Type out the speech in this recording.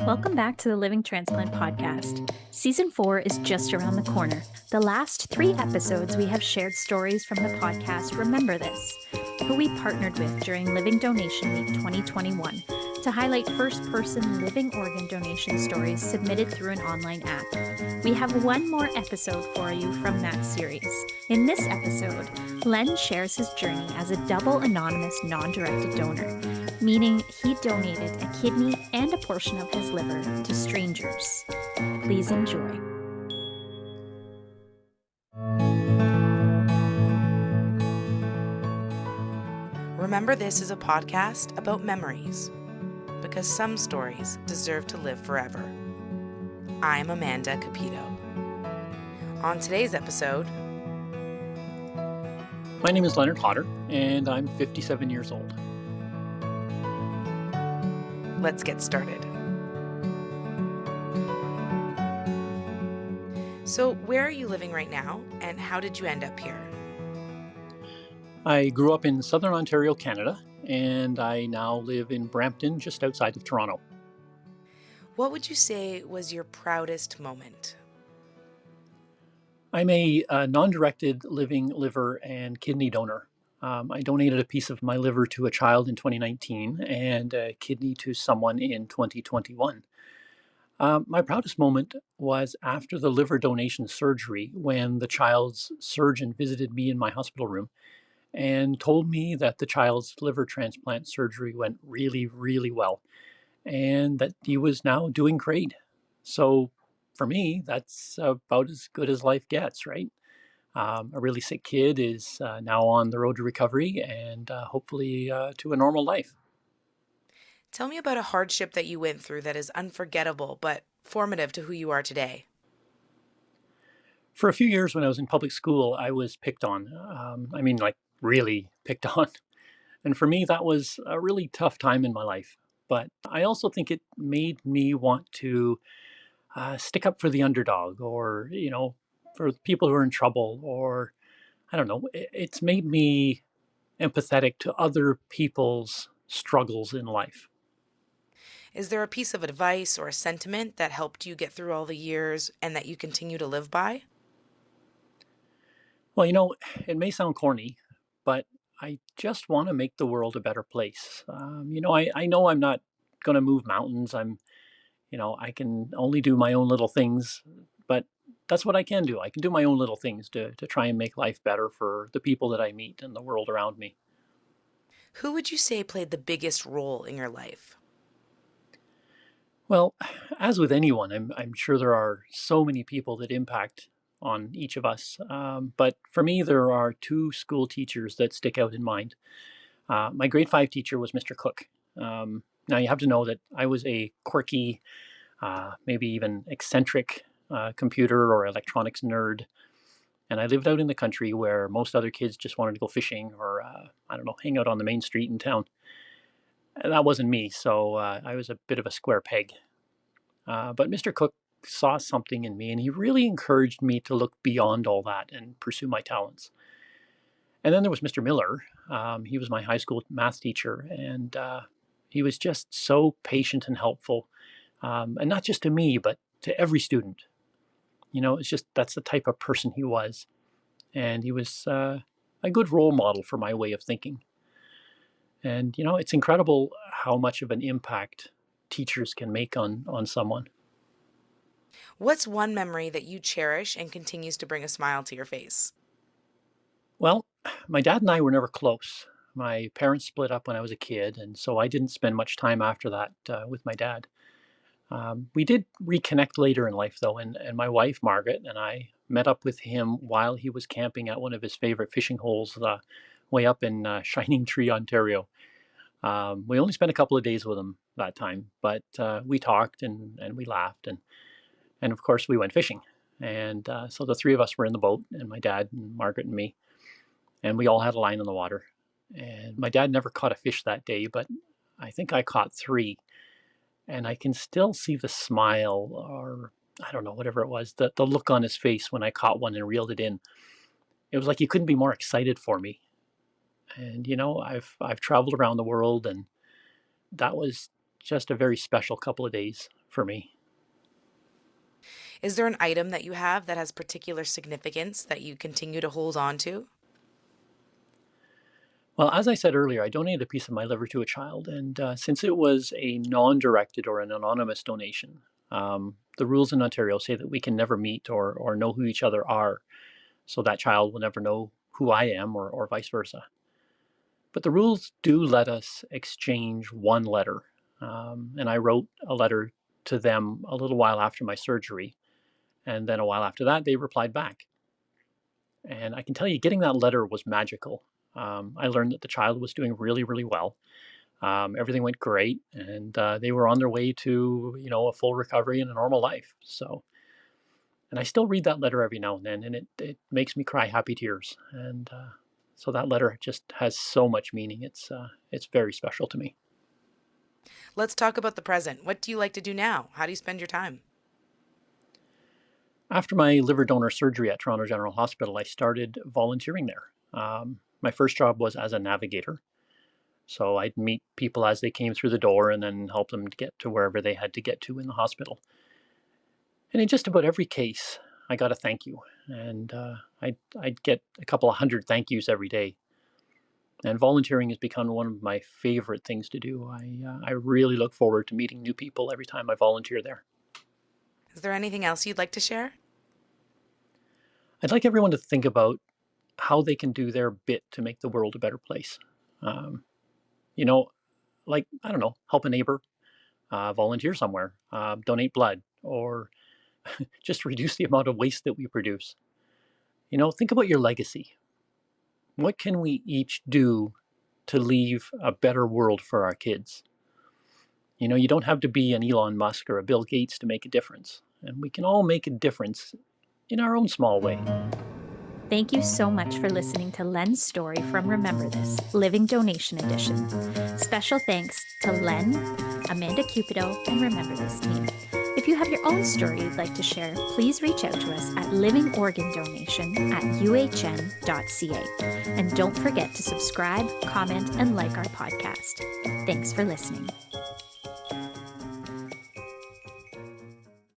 Welcome back to the Living Transplant podcast. Season 4 is just around the corner. The last 3 episodes, we have shared stories from the podcast Remember This, who we partnered with during Living Donation Week 2021 to highlight first-person living organ donation stories submitted through an online app. We have one more episode for you from that series. In this episode, Len shares his journey as a double anonymous non-directed donor, meaning he donated a kidney and a portion of his liver to strangers. Please enjoy. Remember This is a podcast about memories, because some stories deserve to live forever. I'm Amanda Capito. On today's episode, my name is Leonard Potter, and I'm 57 years old. let's get started. So, where are you living right now, and how did you end up here? I grew up in Southern Ontario, Canada, and I now live in Brampton, just outside of Toronto. What would you say was your proudest moment? I'm a non-directed living liver and kidney donor. I donated a piece of my liver to a child in 2019 and a kidney to someone in 2021. My proudest moment was after the liver donation surgery when the child's surgeon visited me in my hospital room and told me that the child's liver transplant surgery went really, really well and that he was now doing great. So for me, that's about as good as life gets, right? A really sick kid is now on the road to recovery and hopefully to a normal life. Tell me about a hardship that you went through that is unforgettable but formative to who you are today. For a few years when I was in public school, I was picked on. Like really picked on. And for me, that was a really tough time in my life. But I also think it made me want to stick up for the underdog or, for people who are in trouble or, I don't know, it's made me empathetic to other people's struggles in life. Is there a piece of advice or a sentiment that helped you get through all the years and that you continue to live by? Well, it may sound corny, but I just want to make the world a better place. I know I'm not going to move mountains. I can only do my own little things, but that's what I can do. I can do my own little things to try and make life better for the people that I meet and the world around me. Who would you say played the biggest role in your life? Well, as with anyone, I'm sure there are so many people that impact on each of us. But for me, there are 2 school teachers that stick out in mind. My grade 5 teacher was Mr. Cook. Now, you have to know that I was a quirky, maybe even eccentric computer or electronics nerd. And I lived out in the country where most other kids just wanted to go fishing or, hang out on the main street in town. And that wasn't me, so I was a bit of a square peg. But Mr. Cook saw something in me, and he really encouraged me to look beyond all that and pursue my talents. And then there was Mr. Miller. He was my high school math teacher, and he was just so patient and helpful, and not just to me, but to every student. It's just that's the type of person he was, and he was a good role model for my way of thinking. And it's incredible how much of an impact teachers can make on someone. What's one memory that you cherish and continues to bring a smile to your face? Well, my dad and I were never close. My parents split up when I was a kid, and so I didn't spend much time after that with my dad. We did reconnect later in life, though, and my wife, Margaret, and I met up with him while he was camping at one of his favorite fishing holes way up in Shining Tree, Ontario. We only spent a couple of days with him that time, but we talked and we laughed, and of course, we went fishing. And so the 3 of us were in the boat, and my dad and Margaret and me, and we all had a line in the water. And my dad never caught a fish that day, but I think I caught 3. And I can still see the smile, or I don't know, whatever it was, the look on his face when I caught one and reeled it in. It was like he couldn't be more excited for me. And I've traveled around the world, and that was just a very special couple of days for me. Is there an item that you have that has particular significance that you continue to hold on to? Well, as I said earlier, I donated a piece of my liver to a child, and since it was a non-directed or an anonymous donation, the rules in Ontario say that we can never meet or know who each other are, so that child will never know who I am or vice versa. But the rules do let us exchange one letter, and I wrote a letter to them a little while after my surgery, and then a while after that, they replied back. And I can tell you, getting that letter was magical. I learned that the child was doing really, really well. Everything went great, and they were on their way to, a full recovery and a normal life. So, and I still read that letter every now and then, and it makes me cry happy tears. And so that letter just has so much meaning. It's very special to me. Let's talk about the present. What do you like to do now? How do you spend your time? After my liver donor surgery at Toronto General Hospital, I started volunteering there. My first job was as a navigator. So I'd meet people as they came through the door and then help them to get to wherever they had to get to in the hospital. And in just about every case, I got a thank you. And I'd get a couple of hundred thank yous every day. And volunteering has become one of my favorite things to do. I really look forward to meeting new people every time I volunteer there. Is there anything else you'd like to share? I'd like everyone to think about how they can do their bit to make the world a better place. You know, like, I don't know, help a neighbor, volunteer somewhere, donate blood, or just reduce the amount of waste that we produce. Think about your legacy. What can we each do to leave a better world for our kids? You don't have to be an Elon Musk or a Bill Gates to make a difference. And we can all make a difference in our own small way. Thank you so much for listening to Len's story from Remember This, Living Donation Edition. Special thanks to Len, Amanda Cupido, and Remember This team. If you have your own story you'd like to share, please reach out to us at livingorgandonation@uhn.ca. And don't forget to subscribe, comment, and like our podcast. Thanks for listening.